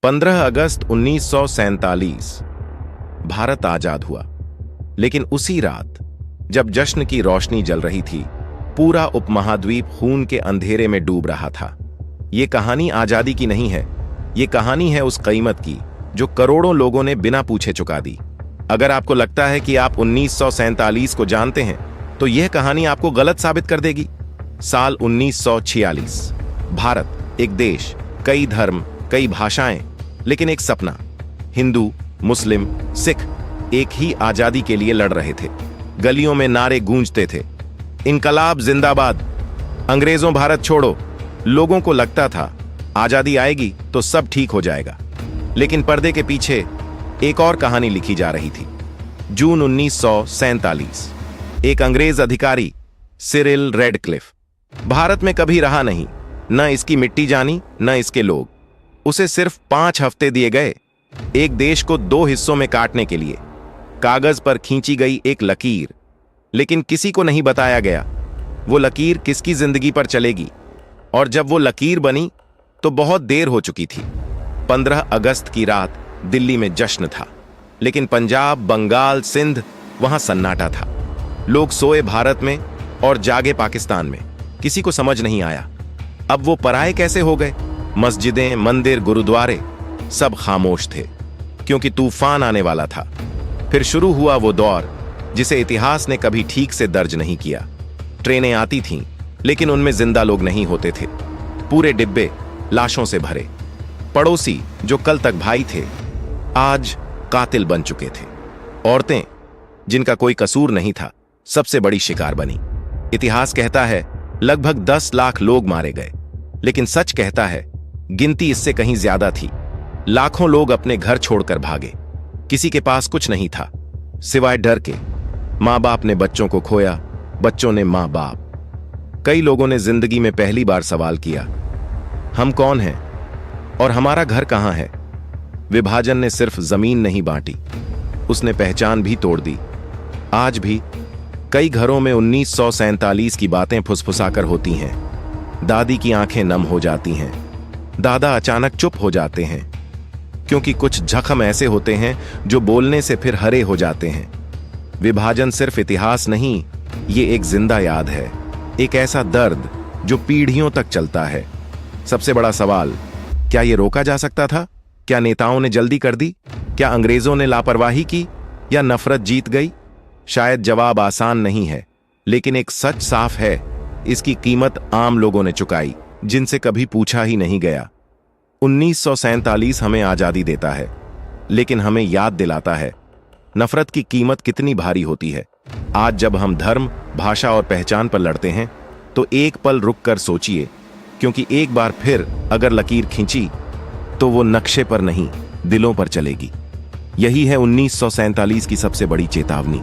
15 अगस्त 1947 भारत आजाद हुआ। लेकिन उसी रात जब जश्न की रोशनी जल रही थी, पूरा उपमहाद्वीप खून के अंधेरे में डूब रहा था। ये कहानी आजादी की नहीं है, ये कहानी है उस कीमत की जो करोड़ों लोगों ने बिना पूछे चुका दी। अगर आपको लगता है कि आप 1947 को जानते हैं, तो यह कहानी आपको गलत साबित कर देगी। साल 1946, भारत एक देश, कई धर्म, कई भाषाएं, लेकिन एक सपना। हिंदू, मुस्लिम, सिख एक ही आजादी के लिए लड़ रहे थे। गलियों में नारे गूंजते थे, इनकलाब जिंदाबाद, अंग्रेजों भारत छोड़ो। लोगों को लगता था आजादी आएगी तो सब ठीक हो जाएगा, लेकिन पर्दे के पीछे एक और कहानी लिखी जा रही थी। जून 1947, एक अंग्रेज अधिकारी सिरिल रेडक्लिफ भारत में कभी रहा नहीं, न इसकी मिट्टी जानी न इसके लोग। उसे सिर्फ 5 हफ्ते दिए गए, एक देश को 2 हिस्सों में काटने के लिए। कागज पर खींची गई एक लकीर, लेकिन किसी को नहीं बताया गया वो लकीर किसकी जिंदगी पर चलेगी। और जब वो लकीर बनी तो बहुत देर हो चुकी थी। 15 अगस्त की रात दिल्ली में जश्न था, लेकिन पंजाब, बंगाल, सिंध, वहां सन्नाटा था। लोग सोए भारत में और जागे पाकिस्तान में। किसी को समझ नहीं आया अब वो पराए कैसे हो गए। मस्जिदें, मंदिर, गुरुद्वारे सब खामोश थे, क्योंकि तूफान आने वाला था। फिर शुरू हुआ वो दौर जिसे इतिहास ने कभी ठीक से दर्ज नहीं किया। ट्रेनें आती थीं, लेकिन उनमें जिंदा लोग नहीं होते थे। पूरे डिब्बे लाशों से भरे। पड़ोसी जो कल तक भाई थे, आज कातिल बन चुके थे। औरतें जिनका कोई कसूर नहीं था, सबसे बड़ी शिकार बनी। इतिहास कहता है लगभग 10 लाख लोग मारे गए, लेकिन सच कहता है गिनती इससे कहीं ज्यादा थी। लाखों लोग अपने घर छोड़कर भागे। किसी के पास कुछ नहीं था सिवाय डर के। मां बाप ने बच्चों को खोया, बच्चों ने मां बाप। कई लोगों ने जिंदगी में पहली बार सवाल किया, हम कौन हैं और हमारा घर कहां है। विभाजन ने सिर्फ जमीन नहीं बांटी, उसने पहचान भी तोड़ दी। आज भी कई घरों में 1947 की बातें फुसफुसाकर होती हैं। दादी की आंखें नम हो जाती हैं, दादा अचानक चुप हो जाते हैं, क्योंकि कुछ जख्म ऐसे होते हैं जो बोलने से फिर हरे हो जाते हैं। विभाजन सिर्फ इतिहास नहीं, ये एक जिंदा याद है, एक ऐसा दर्द जो पीढ़ियों तक चलता है। सबसे बड़ा सवाल, क्या ये रोका जा सकता था? क्या नेताओं ने जल्दी कर दी? क्या अंग्रेजों ने लापरवाही की या नफरत जीत गई? शायद जवाब आसान नहीं है, लेकिन एक सच साफ है, इसकी कीमत आम लोगों ने चुकाई, जिनसे कभी पूछा ही नहीं गया। 1947 हमें आजादी देता है, लेकिन हमें याद दिलाता है नफरत की कीमत कितनी भारी होती है। आज जब हम धर्म, भाषा और पहचान पर लड़ते हैं, तो एक पल रुक कर सोचिए, क्योंकि एक बार फिर अगर लकीर खींची तो वो नक्शे पर नहीं, दिलों पर चलेगी। यही है 1947 की सबसे बड़ी चेतावनी।